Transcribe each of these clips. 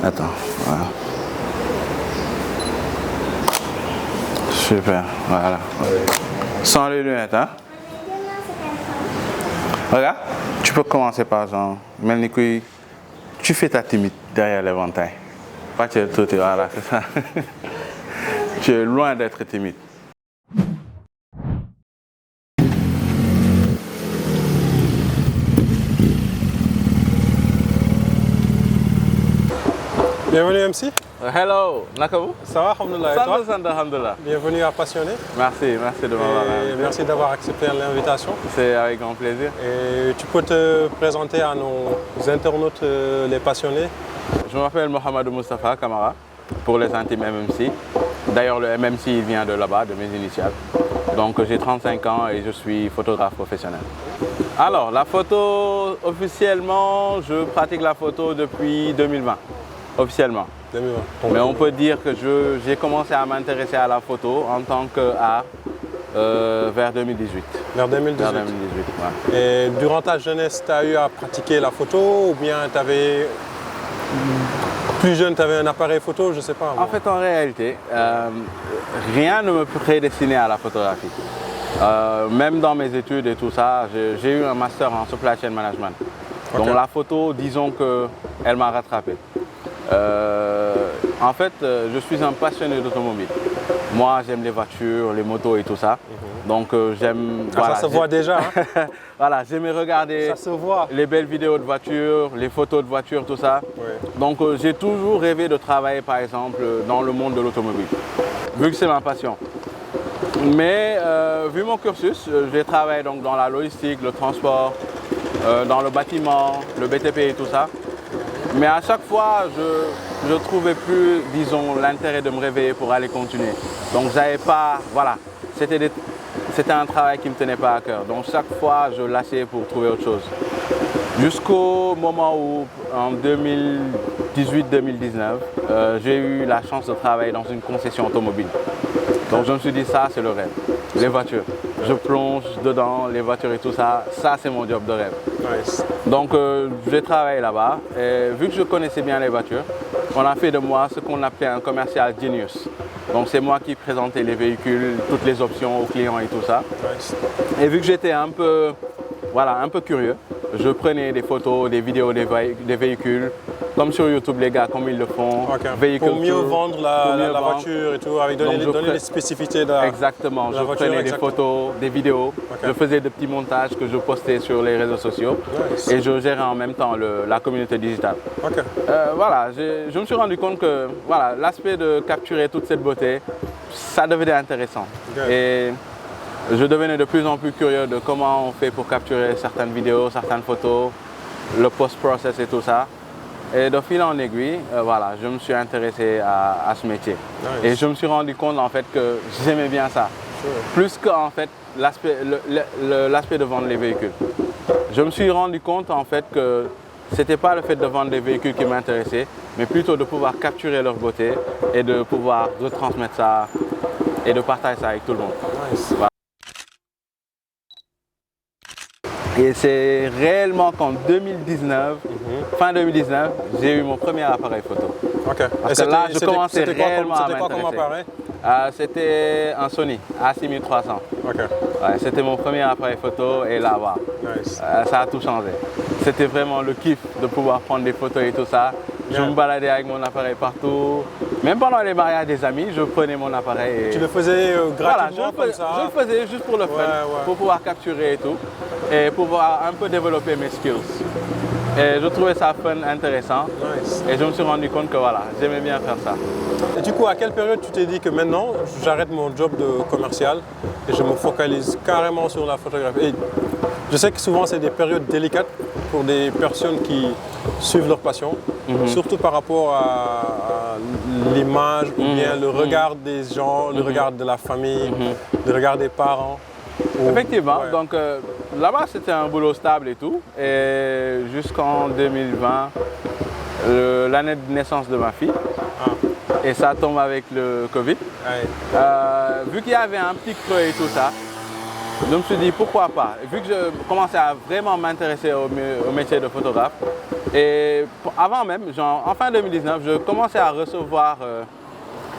Attends, voilà. Super, voilà. Sans les lunettes, hein? Regarde, tu peux commencer par genre, Melnikoui, tu fais ta timide derrière l'éventail. Pas tu es tout, voilà, c'est ça. Tu es loin d'être timide. Bienvenue MC. Hello, Nakabu. Ça va, alhamdoulilah, et toi? Alhamdulillah. Bienvenue à Passionné. Merci de m'avoir invité. Merci d'avoir accepté l'invitation. C'est avec grand plaisir. Et tu peux te présenter à nos internautes, les passionnés? Je m'appelle Mohamedou Moustapha Kamara, pour les intimes MMC. D'ailleurs, le MMC il vient de là-bas, de mes initiales. Donc j'ai 35 ans et je suis photographe professionnel. Alors, la photo, officiellement, je pratique la photo depuis 2020. Officiellement. 2020. Mais on peut dire que j'ai commencé à m'intéresser à la photo en tant qu'art vers 2018. Vers 2018. Vers 2018, ouais. Et durant ta jeunesse, tu as eu à pratiquer la photo ou bien tu avais... Plus jeune, tu avais un appareil photo, je ne sais pas. En fait, en réalité, rien ne me prédestinait à la photographie. Même dans mes études et tout ça, j'ai eu un master en supply chain management. Okay. Donc la photo, disons qu'elle m'a rattrapé. En fait, je suis un passionné d'automobile. Moi, j'aime les voitures, les motos et tout ça. Donc j'aime... Voilà, ça se voit déjà. Hein. Voilà, j'aimais regarder ça se voit. Les belles vidéos de voitures, les photos de voitures, tout ça. Oui. Donc j'ai toujours rêvé de travailler, par exemple, dans le monde de l'automobile, vu que c'est ma passion. Mais vu mon cursus, j'ai travaillé donc dans la logistique, le transport, dans le bâtiment, le BTP et tout ça. Mais à chaque fois, je ne trouvais plus, disons, l'intérêt de me réveiller pour aller continuer. Donc j'avais pas, voilà, c'était un travail qui ne me tenait pas à cœur. Donc chaque fois, je lâchais pour trouver autre chose. Jusqu'au moment où, en 2018-2019, j'ai eu la chance de travailler dans une concession automobile. Donc je me suis dit, ça c'est le rêve, les voitures. Je plonge dedans, les voitures et tout ça, ça c'est mon job de rêve. Nice. Donc j'ai travaillé là-bas et vu que je connaissais bien les voitures, on a fait de moi ce qu'on appelait un commercial genius. Donc c'est moi qui présentais les véhicules, toutes les options aux clients et tout ça. Nice. Et vu que j'étais un peu curieux, je prenais des photos, des vidéos des véhicules, comme sur YouTube les gars, comme ils le font. Okay. Pour mieux vendre la voiture et tout, avec donner les spécificités de la voiture. Exactement, je prenais des photos, des vidéos, je faisais des petits montages que je postais sur les réseaux sociaux. Nice. Et je gérais en même temps la communauté digitale. Okay. Voilà, je me suis rendu compte que voilà, l'aspect de capturer toute cette beauté, ça devenait intéressant. Okay. Et je devenais de plus en plus curieux de comment on fait pour capturer certaines vidéos, certaines photos, le post-process et tout ça. Et de fil en aiguille, voilà, je me suis intéressé à ce métier. Nice. Et je me suis rendu compte en fait que j'aimais bien ça. Sure. Plus qu'en fait l'aspect de vendre les véhicules. Je me suis rendu compte en fait que c'était pas le fait de vendre des véhicules qui m'intéressait, mais plutôt de pouvoir capturer leur beauté et de pouvoir retransmettre ça et de partager ça avec tout le monde. Nice. Voilà. Et c'est réellement qu'en 2019, fin 2019, j'ai eu mon premier appareil photo. Okay. Parce que là, je commençais réellement à m'intéresser. C'était quoi comme appareil? C'était un Sony A6300. Okay. Ouais, c'était mon premier appareil photo et là, wow, nice. Ça a tout changé. C'était vraiment le kiff de pouvoir prendre des photos et tout ça. Je me baladais avec mon appareil partout. Même pendant les mariages des amis, je prenais mon appareil. Et... Tu le faisais gratuitement voilà, comme ça? Je le faisais juste pour le fun, pour pouvoir capturer et tout. Et pouvoir un peu développer mes skills. Et je trouvais ça fun, intéressant. Nice. Et je me suis rendu compte que voilà, j'aimais bien faire ça. Et du coup, à quelle période tu t'es dit que maintenant, j'arrête mon job de commercial et je me focalise carrément sur la photographie? Et je sais que souvent, c'est des périodes délicates pour des personnes qui suivent leur passion, surtout par rapport à l'image ou bien le regard des gens, le regard de la famille, le regard des parents. Effectivement, donc là-bas c'était un boulot stable et tout, et jusqu'en 2020, l'année de naissance de ma fille, et ça tombe avec le Covid. Vu qu'il y avait un petit creux et tout ça, je me suis dit pourquoi pas. Vu que je commençais à vraiment m'intéresser au métier de photographe, et avant même, genre, en fin 2019, je commençais à recevoir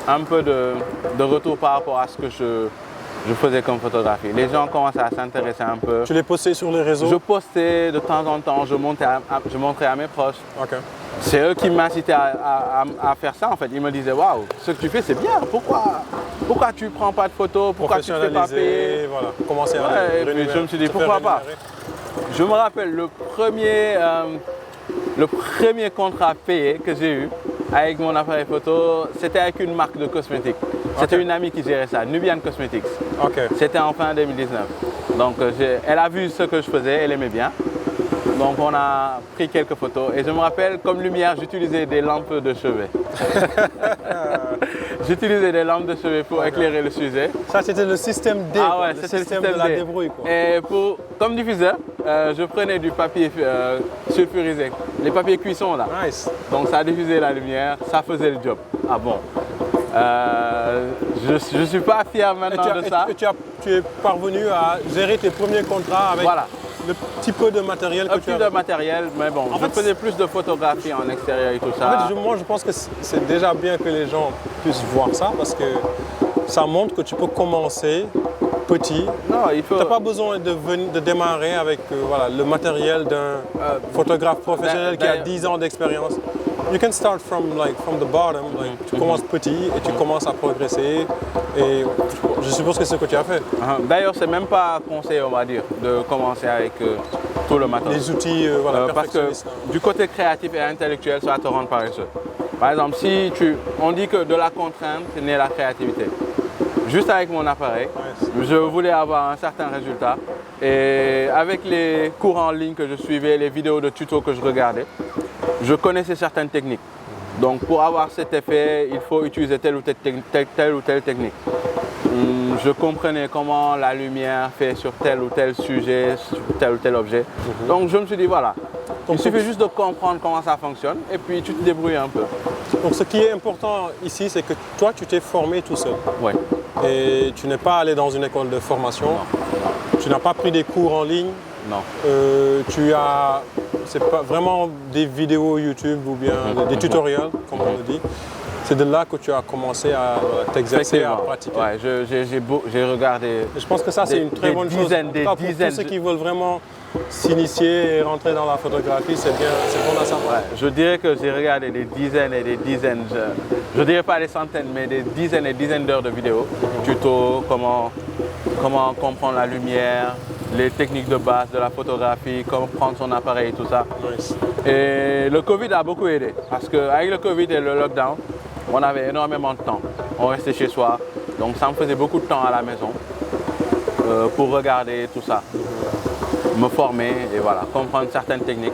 un peu de retour par rapport à ce que je faisais comme photographie. Les gens commençaient à s'intéresser un peu. Tu les postais sur les réseaux? Je postais de temps en temps, je montrais à mes proches. Ok. C'est eux qui m'incitaient à faire ça en fait. Ils me disaient waouh, ce que tu fais c'est bien, pourquoi tu ne prends pas de photos, pourquoi tu ne fais pas payer? Voilà, commencer à et puis je me suis dit pourquoi pas. Je me rappelle le premier contrat payé que j'ai eu avec mon appareil photo, c'était avec une marque de cosmétiques. C'était une amie qui gérait ça, Nubian Cosmetics. Okay. C'était en fin 2019. Donc elle a vu ce que je faisais, elle aimait bien. Donc on a pris quelques photos et je me rappelle comme lumière j'utilisais des lampes de chevet. J'utilisais des lampes de chevet pour éclairer le sujet. Ça c'était le système D, ah ouais, le système de la débrouille. Quoi. Et comme diffuseur, je prenais du papier sulfurisé, les papiers cuisson là. Nice. Donc ça diffusait la lumière, ça faisait le job. Ah bon. Je ne suis pas fier maintenant de ça. Tu es parvenu à gérer tes premiers contrats avec le petit peu de matériel que tu as. Un peu de matériel, mais bon, je faisais plus de photographie en extérieur et tout ça. En fait, moi je pense que c'est déjà bien que les gens puissent voir ça parce que ça montre que tu peux commencer petit. Non, il faut... Tu n'as pas besoin de démarrer avec voilà, le matériel d'un photographe professionnel qui a 10 ans d'expérience. You can start from the bottom. Tu commences petit et tu commences à progresser. Et je suppose que c'est ce que tu as fait. D'ailleurs, c'est même pas conseillé, on va dire, de commencer avec tout le matériel. Les outils parce que du côté créatif et intellectuel, ça va te rendre paresseux. Par exemple, on dit que de la contrainte naît la créativité. Juste avec mon appareil, je voulais avoir un certain résultat. Et avec les cours en ligne que je suivais, les vidéos de tutos que je regardais, je connaissais certaines techniques. Donc pour avoir cet effet, il faut utiliser telle ou telle technique. Je comprenais comment la lumière fait sur tel ou tel sujet, sur tel ou tel objet. Donc je me suis dit voilà, il suffit juste de comprendre comment ça fonctionne et puis tu te débrouilles un peu. Donc ce qui est important ici, c'est que toi tu t'es formé tout seul. Oui. Et tu n'es pas allé dans une école de formation. Non. Tu n'as pas pris des cours en ligne. Non. C'est pas vraiment des vidéos YouTube ou bien des tutoriels, comme on le dit. C'est de là que tu as commencé à t'exercer, à pratiquer. Ouais, j'ai regardé. Et je pense que ça, c'est une très bonne chose. Pour tous ceux qui veulent vraiment s'initier et rentrer dans la photographie, c'est bon à savoir. Ouais, je dirais que j'ai regardé des dizaines et des dizaines, je dirais pas des centaines, mais des dizaines et dizaines d'heures de vidéos, tutos, comment comprendre la lumière, les techniques de base de la photographie, comment prendre son appareil et tout ça. Nice. Et le Covid a beaucoup aidé parce qu'avec le Covid et le lockdown, on avait énormément de temps. On restait chez soi, donc ça me faisait beaucoup de temps à la maison pour regarder tout ça, me former et voilà, comprendre certaines techniques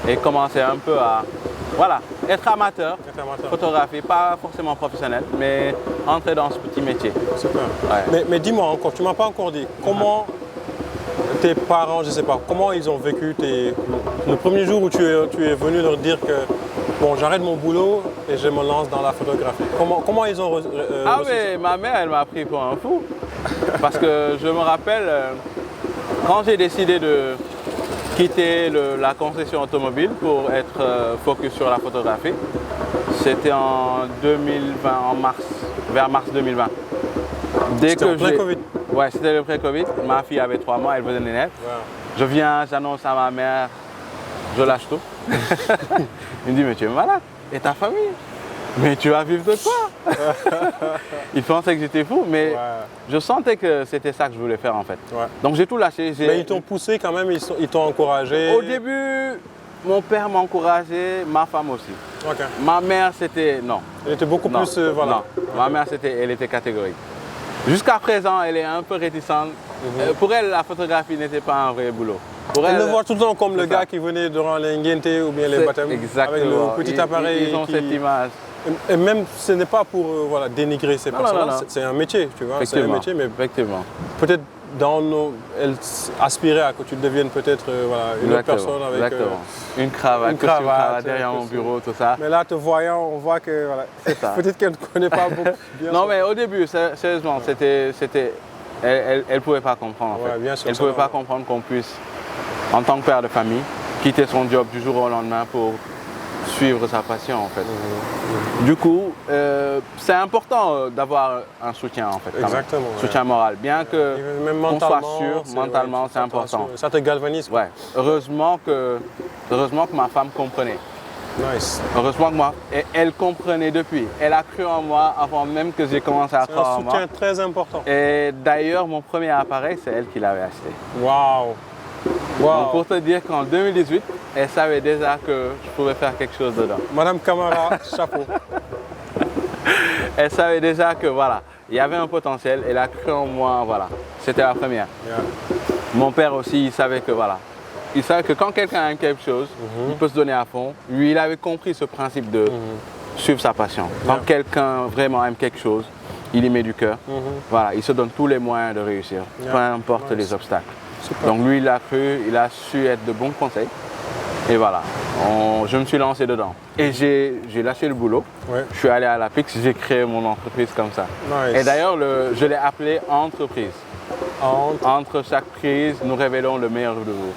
et commencer un peu à être amateur, photographie, pas forcément professionnel, mais entrer dans ce petit métier. Super. Ouais. Mais dis-moi encore, tu ne m'as pas encore dit comment tes parents, je ne sais pas, comment ils ont vécu le premier jour où tu es venu leur dire que bon, j'arrête mon boulot et je me lance dans la photographie. Comment ils ont Ah oui, ma mère, elle m'a pris pour un fou. Parce que je me rappelle, quand j'ai décidé de quitter la concession automobile pour être focus sur la photographie, c'était en 2020, vers mars 2020. C'était en plein Covid. Ouais, c'était le pré-Covid. Ma fille avait 3 mois, elle venait de naître. Wow. Je viens, j'annonce à ma mère, je lâche tout. Il me dit, mais tu es malade. Et ta famille? Mais tu vas vivre de quoi? Il pensait que j'étais fou, mais je sentais que c'était ça que je voulais faire en fait. Ouais. Donc j'ai tout lâché. Mais ils t'ont poussé quand même, ils t'ont encouragé? Au début, mon père m'encourageait, ma femme aussi. Okay. Ma mère, c'était non. Elle était beaucoup plus... voilà. Non, ma mère, elle était catégorique. Jusqu'à présent, elle est un peu réticente. Pour elle, la photographie n'était pas un vrai boulot. Elle le voit tout le temps comme le gars qui venait durant les Ngente ou bien les baptêmes. Exactement. Avec le petit appareil. Ils ont cette image. Et même, ce n'est pas pour dénigrer ces personnes-là, c'est un métier, tu vois. C'est un métier, mais peut-être elle aspirait à que tu deviennes peut-être une autre personne avec une cravate derrière mon bureau, tout ça. Mais là, te voyant, on voit que peut-être qu'elle ne connaît pas beaucoup bien. Non, mais au début, sérieusement, c'était elle pouvait pas comprendre en fait. Ouais, bien sûr, Elle ça pouvait va. pas comprendre qu'on puisse, en tant que père de famille, quitter son job du jour au lendemain pour suivre sa passion en fait. Du coup, c'est important d'avoir un soutien en fait. Quand même. Exactement, ouais. Soutien moral, bien que Et même qu'on soit mentalement, sûr, mentalement ouais, c'est important. Ça te galvanise. Quoi. Ouais. Heureusement que ma femme comprenait. Nice. Heureusement que elle comprenait depuis. Elle a cru en moi avant même que j'ai commencé à C'est croire un en moi. soutien très important. Et d'ailleurs, mon premier appareil, c'est elle qui l'avait acheté. Waouh. Donc Waouh. pour te dire qu'en 2018, elle savait déjà que je pouvais faire quelque chose dedans. Madame Camara, chapeau. Elle savait déjà que voilà, il y avait un potentiel. Elle a cru en moi, voilà. C'était la première. Yeah. Mon père aussi, il savait que voilà. Il savait que quand quelqu'un aime quelque chose, il peut se donner à fond. Lui, il avait compris ce principe de suivre sa passion. Quand Yeah. quelqu'un vraiment aime quelque chose, il y met du cœur. Voilà, il se donne tous les moyens de réussir, Yeah. peu importe Nice. les obstacles. Super. Donc lui, il a cru, il a su être de bons conseils. Et voilà, je me suis lancé dedans. Et j'ai lâché le boulot. Ouais. Je suis allé à la Pix, j'ai créé mon entreprise comme ça. Nice. Et d'ailleurs, je l'ai appelé entreprise. Entre chaque prise, nous révélons le meilleur de vous.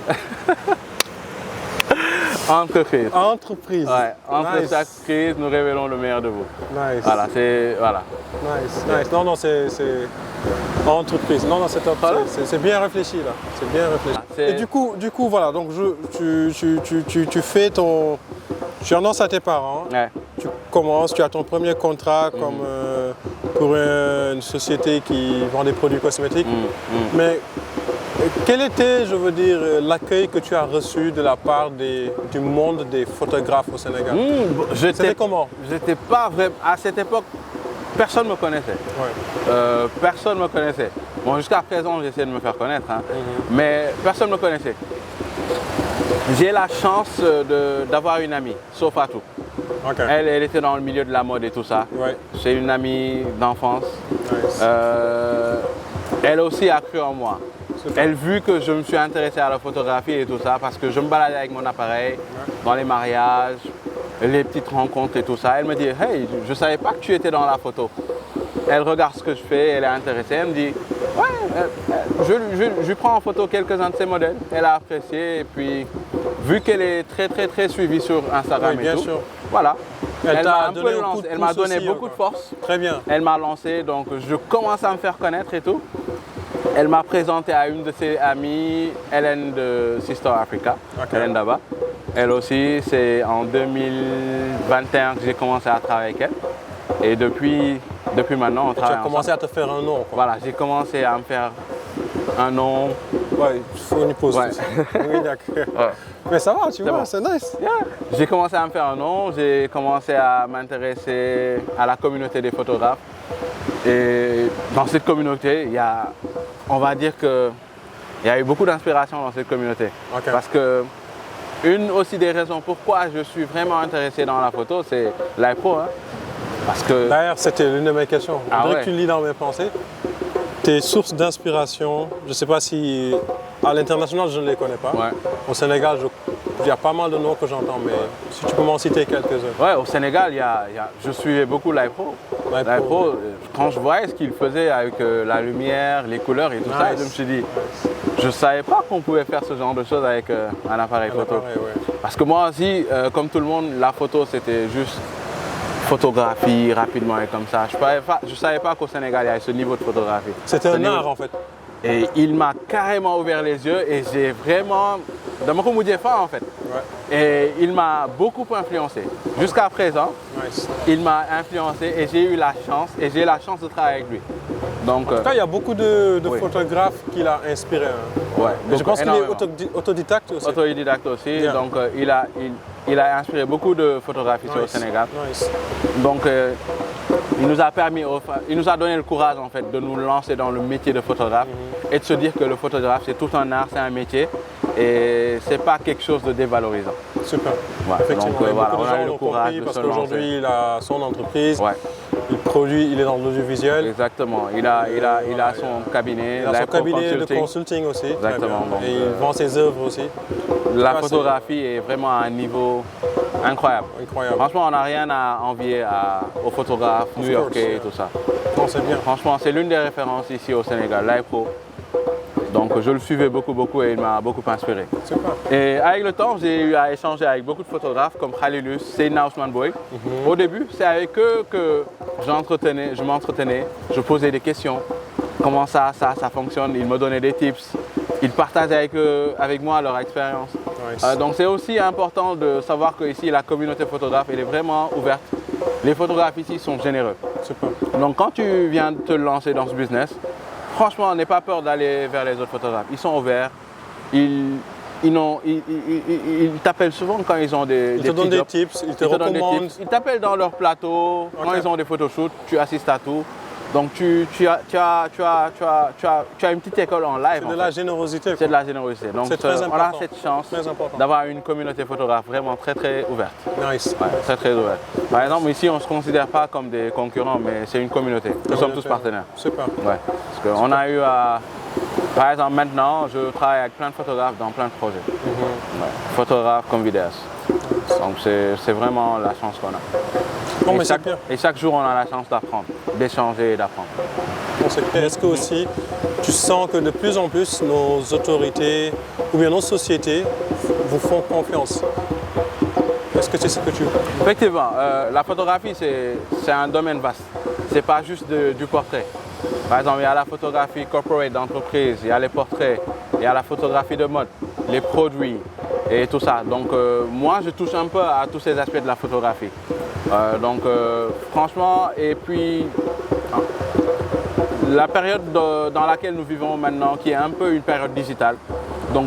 Entreprise. Entreprise. Ouais, entre Nice. chaque prise, nous révélons le meilleur de vous. Nice. Voilà, c'est. Voilà. Nice. Nice. Non, non, c'est entreprise. Non, non, c'est top. Voilà. C'est bien réfléchi là. C'est bien réfléchi. c'est- Et du coup, voilà. Donc, tu fais ton. Tu annonces à tes parents. Ouais. Tu commences. Tu as ton premier contrat comme pour une société qui vend des produits cosmétiques. Mais quel était, je veux dire, l'accueil que tu as reçu de la part du monde des photographes au Sénégal? C'était comment? J'étais pas vraiment. À cette époque, personne ne me connaissait. Ouais. Personne ne me connaissait. Bon, jusqu'à présent, j'essaie de me faire connaître, hein, mais personne ne me connaissait. J'ai la chance d'avoir une amie, Sofatou. Ok. Elle était dans le milieu de la mode et tout ça. Ouais. C'est une amie d'enfance. Nice. Elle aussi a cru en moi. Super. Elle vu que je me suis intéressé à la photographie et tout ça, parce que je me baladais avec mon appareil dans les mariages, les petites rencontres et tout ça. Elle me dit, hey, je ne savais pas que tu étais dans la photo. Elle regarde ce que je fais, elle est intéressée, elle me dit, ouais, je lui prends en photo quelques-uns de ses modèles. Elle a apprécié et puis, vu qu'elle est très très très suivie sur Instagram Oui, et bien tout, sûr. voilà. Elle t'a un peu donné un lancé, coup de elle m'a pouce donné aussi, beaucoup de quoi. force. Très bien. Elle m'a lancé, donc je commence à me faire connaître et tout. Elle m'a présenté à une de ses amies, Hélène de Sister Africa, Ok. Hélène Daba. Elle aussi, c'est en 2021 que j'ai commencé à travailler avec elle. Et depuis maintenant, on Tu travaille as commencé ensemble. à te faire un nom. Quoi. Voilà, j'ai commencé à me faire un nom. Ouais, il faut une pause. Ouais. Oui, d'accord. Ouais. Mais ça va, tu vois, bon. c'est nice. Yeah. J'ai commencé à me faire un nom, j'ai commencé à m'intéresser à la communauté des photographes. Et dans cette communauté, on va dire qu'il y a eu beaucoup d'inspiration dans cette communauté. Ok. Parce que une aussi des raisons pourquoi je suis vraiment intéressé dans la photo, c'est l'iPro. Hein. Parce que D'ailleurs, c'était l'une de mes questions. Je Ah voudrais ouais. que tu lis dans mes pensées. Tes sources d'inspiration, je ne sais pas si à l'international, je ne les connais pas. Ouais. Au Sénégal, il y a pas mal de noms que j'entends, mais si tu peux m'en citer quelques-uns. ouais, au Sénégal, je suivais beaucoup l'iPro. L'iPro, Quand je voyais ce qu'il faisait avec la lumière, les couleurs et tout ça, Nice. je me suis dit, je ne savais pas qu'on pouvait faire ce genre de choses avec un appareil photo. Pareil, ouais. Parce que moi aussi, comme tout le monde, la photo c'était juste photographie rapidement et comme ça. Je ne savais pas qu'au Sénégal il y avait ce niveau de photographie. C'était Ce un niveau- art en fait. Et il m'a carrément ouvert les yeux et j'ai vraiment. Dans mon en fait. Ouais. Et il m'a beaucoup influencé. Jusqu'à présent, Nice. il m'a influencé et j'ai eu la chance de travailler avec lui. Donc, En tout cas, il y a beaucoup de Oui. photographes qui l'ont inspiré. Hein. ouais, Et je pense qu'il est énormément. autodidacte aussi. Autodidacte aussi, Bien. donc il a inspiré beaucoup de photographes ici au Nice. Sénégal. Nice. Donc il nous a donné le courage en fait de nous lancer dans le métier de photographe et de se dire que le photographe c'est tout un art, c'est un métier et c'est pas quelque chose de dévalorisant. Super. Ouais, Effectivement, donc, voilà, beaucoup on de a eu gens le l'ont courage compris de parce se qu'aujourd'hui, il a son entreprise. Ouais. il est dans l'audiovisuel. Exactement. Il a son cabinet. Il a son cabinet de consulting aussi. Exactement. Donc, et il vend ses œuvres aussi. La photographie est vraiment à un niveau incroyable. Franchement, on n'a rien à envier aux photographes new-yorkais et tout ça. Non, c'est bien. Franchement, c'est l'une des références ici au Sénégal, L'iPro. Donc je le suivais beaucoup et il m'a beaucoup inspiré. Super. Et avec le temps, j'ai eu à échanger avec beaucoup de photographes comme Khalilus, Seydina Ousmane Boy. Au début, c'est avec eux que je m'entretenais, je posais des questions. Comment ça fonctionne? Ils me donnaient des tips. Ils partageaient avec moi leur expérience. Nice. Donc c'est aussi important de savoir que ici la communauté photographe elle est vraiment ouverte. Les photographes ici sont généreux. Super. Donc quand tu viens de te lancer dans ce business, franchement, n'aie pas peur d'aller vers les autres photographes. Ils sont ouverts. Ils t'appellent souvent quand ils ont des Ils te donnent des tips, ils te recommandent. Ils t'appellent dans leur plateau. Quand ils ont des photoshoots, tu assistes à tout. Donc tu as une petite école en live. C'est de la générosité. C'est de la générosité. Donc on a cette chance d'avoir une communauté photographe vraiment très ouverte. Nice. Ouais, très ouverte. Par exemple, ici on ne se considère pas comme des concurrents, mais c'est une communauté. Nous sommes tous partenaires. Super. Ouais. Parce qu'on a eu par exemple maintenant, je travaille avec plein de photographes dans plein de projets. Ouais. Photographes comme vidéastes. Donc c'est vraiment la chance qu'on a. Bon, et chaque jour, on a la chance d'apprendre, d'échanger et d'apprendre. Est-ce que aussi, tu sens que de plus en plus, nos autorités ou bien nos sociétés vous font confiance? Est-ce que c'est ce que tu... Effectivement, la photographie, c'est un domaine vaste. Ce n'est pas juste du portrait. Par exemple, il y a la photographie corporate d'entreprise, il y a les portraits, il y a la photographie de mode, les produits et tout ça. Donc moi, je touche un peu à tous ces aspects de la photographie. Franchement, et puis la période dans laquelle nous vivons maintenant, qui est un peu une période digitale, donc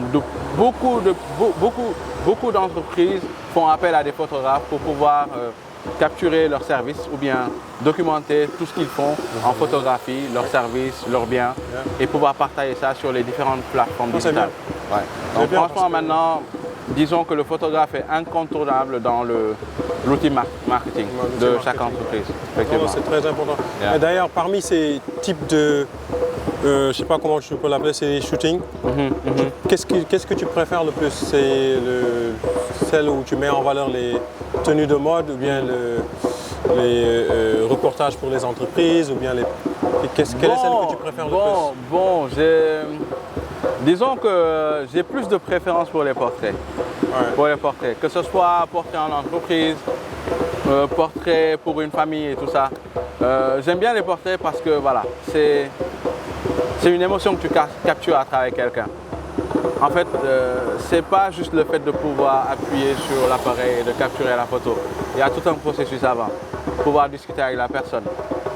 beaucoup d'entreprises font appel à des photographes pour pouvoir capturer leurs services ou bien documenter tout ce qu'ils font en photographie, leurs services, leurs biens et pouvoir partager ça sur les différentes plateformes digitales. Ouais. Donc franchement maintenant, disons que le photographe est incontournable dans l'outil marketing de chaque entreprise. C'est très important. Yeah. Et d'ailleurs, parmi ces types de, je ne sais pas comment tu peux l'appeler, c'est des shootings. Qu'est-ce que tu préfères le plus? C'est celle où tu mets en valeur les tenues de mode ou bien les reportages pour les entreprises ou bien quelle est celle que tu préfères le plus? Disons que j'ai plus de préférence pour les portraits. Ouais. Pour les portraits, que ce soit portrait en entreprise, portrait pour une famille et tout ça. J'aime bien les portraits parce que voilà, c'est une émotion que tu captures à travers quelqu'un. En fait, c'est pas juste le fait de pouvoir appuyer sur l'appareil et de capturer la photo. Il y a tout un processus avant. Pouvoir discuter avec la personne,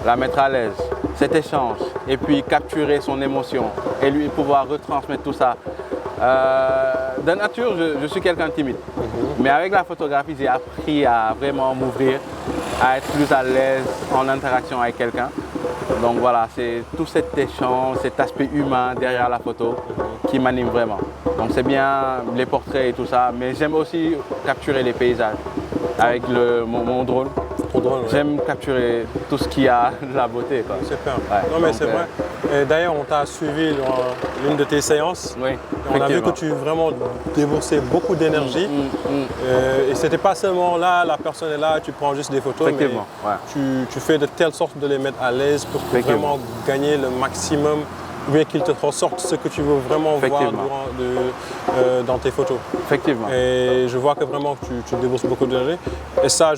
la mettre à l'aise, cet échange, et puis capturer son émotion et lui pouvoir retransmettre tout ça. De nature, je suis quelqu'un de timide. Mais avec la photographie, j'ai appris à vraiment m'ouvrir, à être plus à l'aise en interaction avec quelqu'un. Donc voilà, c'est tout cet échange, cet aspect humain derrière la photo qui m'anime vraiment. Donc c'est bien les portraits et tout ça, mais j'aime aussi capturer les paysages avec mon drone. J'aime capturer tout ce qui a de la beauté. Super. Ouais, non mais c'est vrai. D'ailleurs, on t'a suivi dans l'une de tes séances. Oui, on a vu que tu vraiment déboursais beaucoup d'énergie. Et c'était pas seulement là, la personne est là, tu prends juste des photos, mais tu fais de telle sorte de les mettre à l'aise pour vraiment gagner le maximum, ou bien qu'ils te ressortent ce que tu veux vraiment voir dans tes photos. Effectivement. Et je vois que vraiment tu débourses beaucoup d'énergie. Et ça,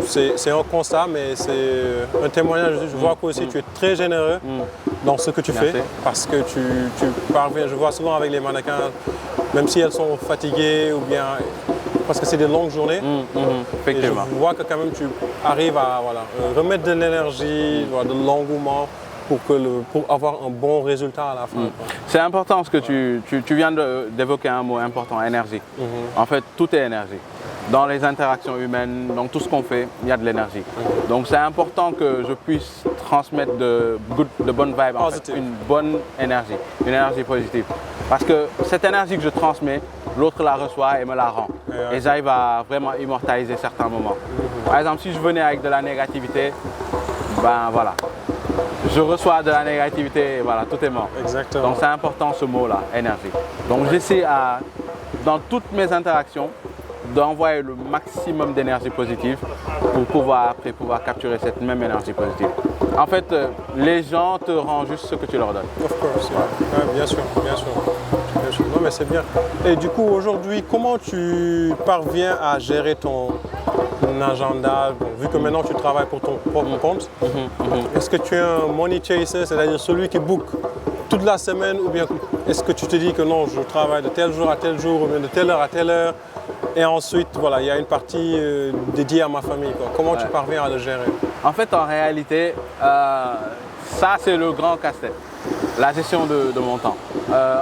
c'est un constat, mais c'est un témoignage. Je vois qu'aussi tu es très généreux dans ce que tu fais, parce que tu parviens, je vois souvent avec les mannequins, même si elles sont fatiguées ou bien parce que c'est des longues journées, et je vois que quand même tu arrives à remettre de l'énergie, de l'engouement pour avoir un bon résultat à la fin. C'est important ce que tu viens d'évoquer un mot important, énergie. En fait, tout est énergie. Dans les interactions humaines, dans tout ce qu'on fait, il y a de l'énergie. Donc c'est important que je puisse transmettre de bonnes vibes, en fait, une bonne énergie, une énergie positive. Parce que cette énergie que je transmets, l'autre la reçoit et me la rend. Et j'arrive à vraiment immortaliser certains moments. Par exemple, si je venais avec de la négativité, ben voilà, je reçois de la négativité et voilà, tout est mort. Exactement. Donc c'est important ce mot-là, énergie. Donc j'essaie dans toutes mes interactions d'envoyer le maximum d'énergie positive pour pouvoir après capturer cette même énergie positive. En fait, les gens te rendent juste ce que tu leur donnes. Of course, yeah. Ouais, bien sûr, bien sûr. Bien sûr. Non mais c'est bien. Et du coup aujourd'hui, comment tu parviens à gérer ton agenda, bon, vu que maintenant tu travailles pour ton propre compte, est-ce que tu es un money chaser, c'est-à-dire celui qui book toute la semaine, ou bien est-ce que tu te dis que non, je travaille de tel jour à tel jour, ou bien de telle heure à telle heure, et ensuite voilà, il y a une partie dédiée à ma famille, quoi. Comment tu parviens à le gérer? En fait, en réalité, ça c'est le grand casse-tête, la gestion de mon temps.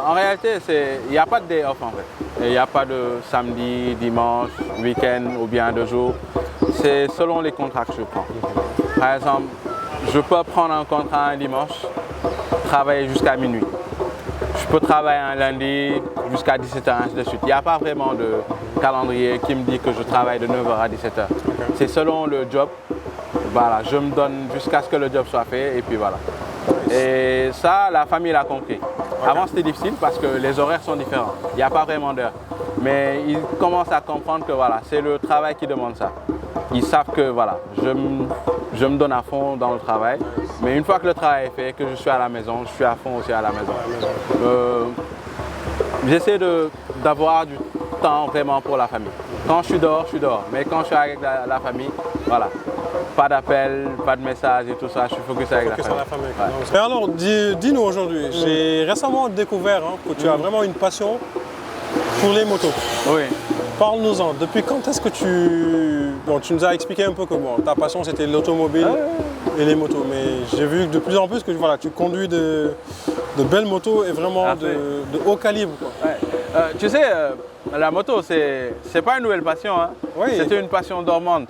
En réalité, il n'y a pas de day off en fait. Il n'y a pas de samedi, dimanche, week-end ou bien 2 jours. C'est selon les contrats que je prends. Par exemple, je peux prendre un contrat un dimanche, travailler jusqu'à minuit. Je peux travailler un lundi jusqu'à 17h, ainsi de suite. Il n'y a pas vraiment de calendrier qui me dit que je travaille de 9h à 17h. C'est selon le job. Voilà, je me donne jusqu'à ce que le job soit fait et puis voilà. Et ça, la famille l'a compris. Avant, c'était difficile parce que les horaires sont différents. Il n'y a pas vraiment d'heure. Mais ils commencent à comprendre que voilà, c'est le travail qui demande ça. Ils savent que voilà, je me donne à fond dans le travail. Mais une fois que le travail est fait, que je suis à la maison, je suis à fond aussi à la maison. J'essaie d'avoir du temps vraiment pour la famille. Quand je suis dehors, je suis dehors. Mais quand je suis avec la famille, voilà. Pas d'appel, pas de message et tout ça, je suis focus avec la famille. Ouais. Et alors, dis-nous aujourd'hui, j'ai récemment découvert que tu as vraiment une passion pour les motos. Oui. Parle-nous-en, depuis quand est-ce que tu nous as expliqué un peu que ta passion c'était l'automobile et les motos, mais j'ai vu de plus en plus que voilà, tu conduis de belles motos et vraiment de haut calibre, quoi. Ouais. Tu sais, la moto, c'est pas une nouvelle passion, hein. Oui. C'était une passion dormante.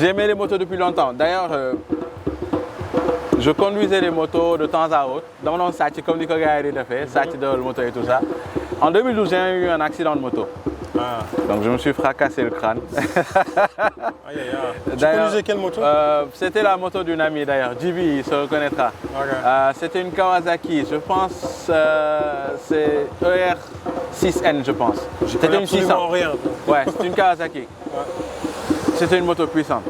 J'aimais les motos depuis longtemps. D'ailleurs, je conduisais les motos de temps à autre. Dans mon site, comme dit que j'ai fait, site de moto et tout ça. En 2012, j'ai eu un accident de moto. Ah. Donc je me suis fracassé le crâne. Aïe, aïe. Tu conduisais quelle moto? C'était la moto d'une amie d'ailleurs, JB, il se reconnaîtra. Okay. C'était une Kawasaki, je pense c'est ER6N je pense. C'était une 600. Rien. Ouais, c'est une Kawasaki. Ouais. C'était une moto puissante.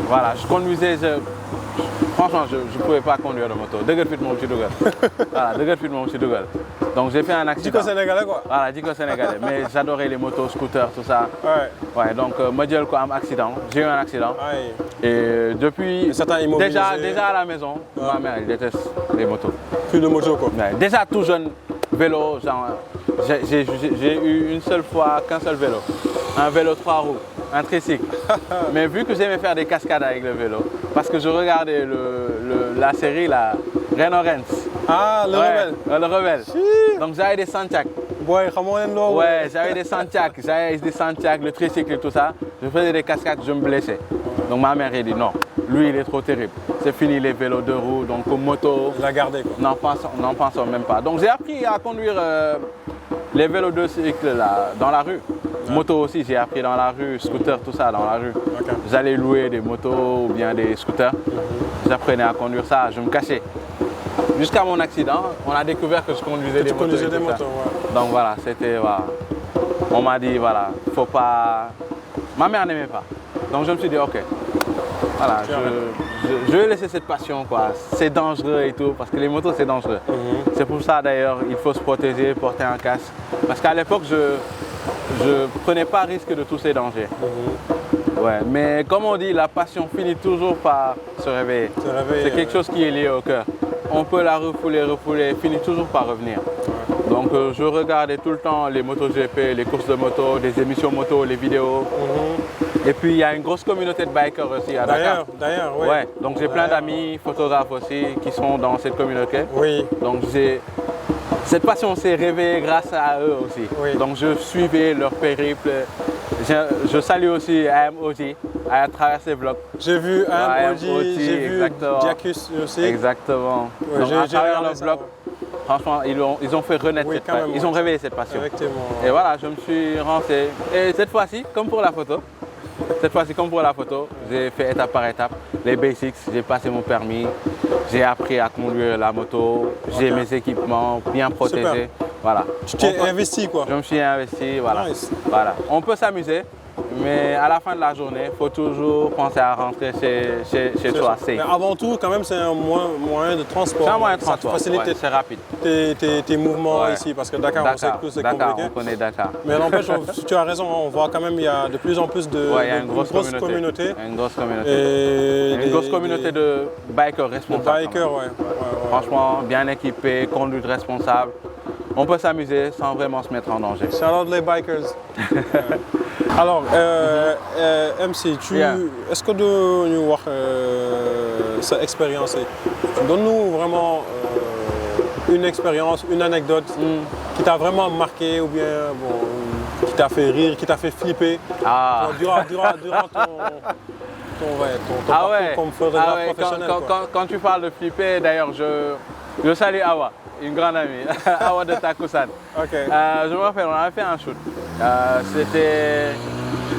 Voilà, je conduisais, franchement je ne pouvais pas conduire de moto. Voilà, donc j'ai fait un accident. Dico sénégalais quoi. Voilà, Dico sénégalais. Mais j'adorais les motos, scooters, tout ça. Ouais, donc moi j'ai eu un accident. J'ai eu un accident. Aïe. Et depuis, déjà à la maison, ma mère elle déteste les motos. Plus de moto quoi. Ouais, déjà tout jeune, vélo, genre, j'ai eu une seule fois qu'un seul vélo. Un vélo 3 roues, un tricycle. Mais vu que j'aimais faire des cascades avec le vélo, parce que je regardais la série, la Reno Rennes. Ah, le rebelle. Le rebelle. Donc j'avais des Santiago. Ouais, j'avais des Santiago, le tricycle et tout ça. Je faisais des cascades, je me blessais. Donc ma mère a dit non, lui il est trop terrible. C'est fini les vélos de roues, donc moto. Il a gardé quoi. N'en pensons même pas. Donc j'ai appris à conduire les vélos de cycle là, dans la rue. Moto aussi, j'ai appris dans la rue, scooter, tout ça dans la rue. Okay. J'allais louer des motos ou bien des scooters. J'apprenais à conduire ça, je me cachais. Jusqu'à mon accident, on a découvert que je conduisais des motos. Ouais. Donc voilà, c'était. Voilà. On m'a dit, voilà, faut pas. Ma mère n'aimait pas. Donc je me suis dit, ok. Voilà, je vais laisser cette passion, quoi. C'est dangereux et tout, parce que les motos, c'est dangereux. C'est pour ça d'ailleurs, il faut se protéger, porter un casque. Parce qu'à l'époque, je ne prenais pas risque de tous ces dangers. Ouais, mais comme on dit, la passion finit toujours par se réveiller. C'est quelque chose qui est lié au cœur. On peut la refouler, finit toujours par revenir. Donc je regardais tout le temps les MotoGP, les courses de moto, des émissions moto, les vidéos. Et puis il y a une grosse communauté de bikers aussi à Dakar. D'ailleurs, oui. Ouais, donc j'ai plein d'amis photographes aussi qui sont dans cette communauté. Oui. Donc cette passion s'est réveillée grâce à eux aussi. Oui. Donc je suivais leur périple. Je salue aussi AMOG à travers ses vlogs. J'ai vu AMOG, j'ai vu Jackus aussi. Exactement. Ouais, donc à travers leur vlog, franchement, ils ont fait renaître cette passion. Ils ont réveillé cette passion. Effectivement. Et voilà, je me suis renseigné. Et cette fois-ci, comme pour la photo, Cette fois-ci, comme pour la photo, j'ai fait étape par étape, les basics, j'ai passé mon permis, j'ai appris à conduire la moto, j'ai mes équipements bien protégés. Super. Voilà. Tu t'es investi quoi. Je me suis investi, voilà. Nice. Voilà. On peut s'amuser, mais à la fin de la journée, il faut toujours penser à rentrer chez toi, safe. Mais avant tout, quand même, c'est un moyen de transport. C'est un moyen de transport, Ça te facilite ouais, c'est rapide. tes mouvements Ouais. ici, parce que Dakar, on sait que c'est Dakar, compliqué. on connaît Dakar. Mais n'empêche, tu as raison, on voit quand même il y a de plus en plus de, Ouais, il y a de une grosse communauté. Il y a une grosse communauté. Et Une grosse communauté de bikers responsables. de bikers, ouais. Franchement, bien équipés, conduite responsable. On peut s'amuser sans vraiment se mettre en danger. Shout out les bikers. Alors, MC, Yeah. est-ce que nous voir cette expérience, donne-nous vraiment une expérience, une anecdote qui t'a vraiment marqué ou bien bon, qui t'a fait rire, qui t'a fait flipper durant ton parcours comme photographe professionnel. Quand tu parles de flipper, d'ailleurs, je salue Awa, une grande amie, Awa de Takusan. Okay. Je me rappelle, on avait fait un shoot. C'était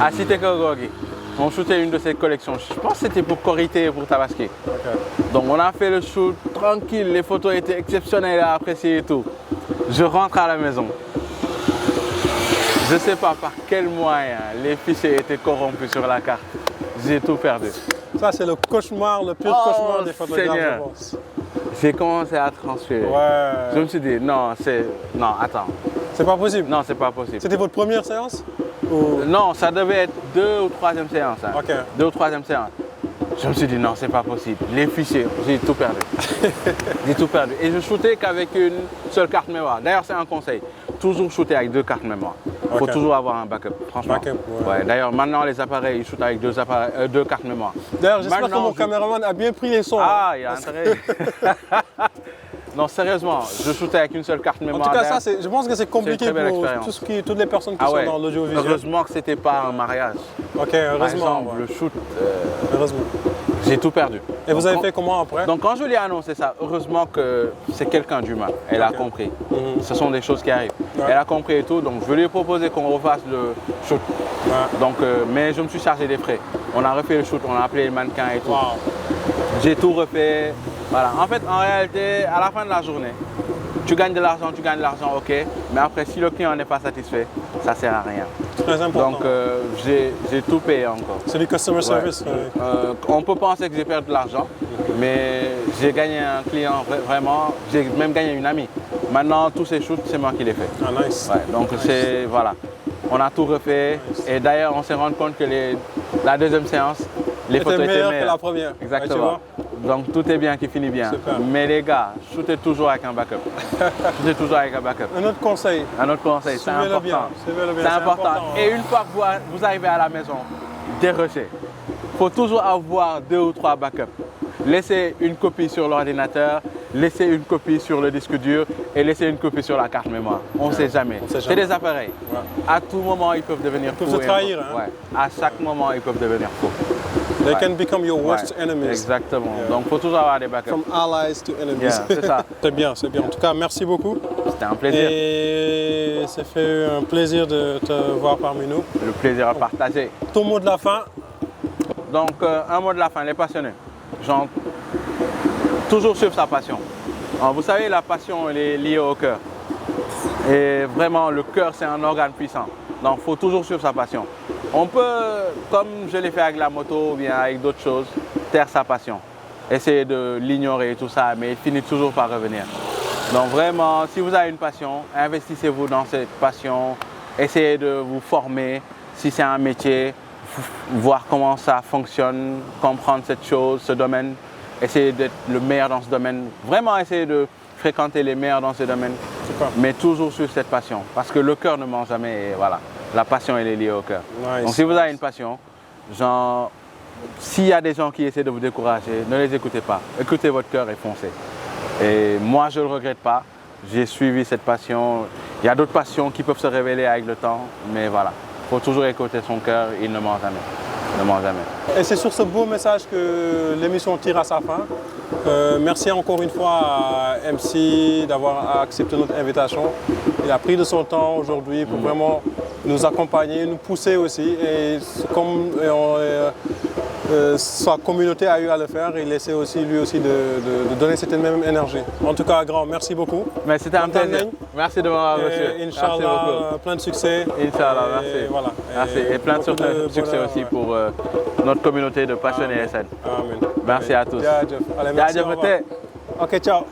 à Cité Kogogi. On shootait une de ses collections. Je pense que c'était pour Korité et pour Tabaski. Okay. Donc on a fait le shoot tranquille, les photos étaient exceptionnelles à apprécier et tout. Je rentre à la maison. Je ne sais pas par quel moyen les fichiers étaient corrompus sur la carte. J'ai tout perdu. Ça, c'est le cauchemar, le pire cauchemar des photographes, Seigneur. je pense. J'ai commencé à transpirer. Ouais. Je me suis dit, non, attends. C'est pas possible. Non, c'est pas possible. C'était votre première séance ou... Non, ça devait être 2 ou 3e séance. Hein. Ok. 2 ou 3e séance. Je me suis dit, non, c'est pas possible. Les fichiers, j'ai tout perdu. J'ai tout perdu. Et je shootais qu'avec une seule carte mémoire. D'ailleurs, c'est un conseil. Toujours shooter avec 2 cartes mémoire. Il faut toujours avoir un backup, franchement. Backup, ouais. D'ailleurs, maintenant, les appareils, ils shootent avec 2 cartes mémoire. D'ailleurs, j'espère que Maintenant, mon caméraman a bien pris les sons. Ah, il a intérêt. Non, sérieusement, je shootais avec une seule carte En mémoire. tout cas, ça, je pense que c'est compliqué C'est une très belle pour expérience. toutes les personnes qui sont dans l'audiovisuel. Heureusement que c'était pas un mariage. Ok, Par heureusement. exemple, Ouais. le shoot, Heureusement. j'ai tout perdu. Et vous avez fait comment après? Donc quand je lui ai annoncé ça, heureusement que c'est quelqu'un d'humain. Elle a compris. Ce sont des choses qui arrivent. Ouais. Elle a compris et tout, donc je lui ai proposé qu'on refasse le shoot. Ouais. Donc, mais je me suis chargé des frais. On a refait le shoot, on a appelé le mannequin et tout. Wow. J'ai tout refait. Voilà. En fait, en réalité, à la fin de la journée, tu gagnes de l'argent, ok. Mais après, si le client n'est pas satisfait, ça ne sert à rien. Très important. Donc, j'ai tout payé encore. C'est du customer service. Ouais. On peut penser que j'ai perdu de l'argent, mais j'ai gagné un client vraiment. J'ai même gagné une amie. Maintenant, tous ces shoots, c'est moi qui les fais. Ah, nice. Ouais, donc, c'est, voilà. On a tout refait. Et d'ailleurs, on s'est rendu compte que la deuxième séance, les photos étaient meilleures que la première. Exactement. Ouais, donc tout est bien qui finit bien. Super. Mais les gars, shootez toujours avec un backup. Shootez toujours avec un backup. Un autre conseil. Un autre conseil, c'est Suivez-le important. bien, suivez-le bien, C'est c'est important. important. Et une fois que vous arrivez à la maison, dérochez. Il faut toujours avoir 2 ou 3 backups. Laissez une copie sur l'ordinateur, laissez une copie sur le disque dur et laissez une copie sur la carte mémoire. On ne sait jamais. On sait C'est jamais. des appareils. Ouais. À tout moment, ils peuvent devenir fous. Ils peuvent se trahir, hein. Ouais. À chaque moment, ils peuvent devenir fous. They Ouais. can become your worst Ouais. enemies. Exactement. Yeah. Donc, il faut toujours avoir des backups. From allies to enemies. Yeah, c'est ça. C'est bien, c'est bien. En tout cas, merci beaucoup. C'était un plaisir. Et ça fait un plaisir de te voir parmi nous. Le plaisir à partager. Ton mot de la fin? Donc, un mot de la fin, les passionnés. Genre, toujours suivre sa passion. Alors, vous savez, la passion, elle est liée au cœur. Et vraiment, le cœur, c'est un organe puissant. Donc, il faut toujours suivre sa passion. On peut, comme je l'ai fait avec la moto ou bien avec d'autres choses, taire sa passion. Essayer de l'ignorer et tout ça, mais il finit toujours par revenir. Donc, vraiment, si vous avez une passion, investissez-vous dans cette passion. Essayez de vous former. Si c'est un métier, voir comment ça fonctionne, comprendre cette chose, ce domaine. Essayez d'être le meilleur dans ce domaine. Vraiment essayer de fréquenter les meilleurs dans ce domaine. Super. Mais toujours sur cette passion. Parce que le cœur ne ment jamais et voilà. La passion, elle est liée au cœur. Nice. Donc si vous avez une passion, genre, s'il y a des gens qui essaient de vous décourager, ne les écoutez pas. Écoutez votre cœur et foncez. Et moi, je ne le regrette pas. J'ai suivi cette passion. Il y a d'autres passions qui peuvent se révéler avec le temps. Mais voilà, il faut toujours écouter son cœur. Il ne ment jamais. Il ne ment jamais. Et c'est sur ce beau message que l'émission tire à sa fin. Merci encore une fois à MC d'avoir accepté notre invitation. Il a pris de son temps aujourd'hui pour vraiment nous accompagner, nous pousser aussi. Et comme sa communauté a eu à le faire, il essaie aussi lui aussi de donner cette même énergie. En tout cas, grand, merci beaucoup. Mais c'était un plaisir. Merci de m'avoir reçu. Inch'Allah, plein de succès. Inch'Allah, merci. Voilà. Merci. Et plein de succès aussi pour notre communauté de passionnés SN. Amen. Merci à tous. Allez, merci. Ok, ciao.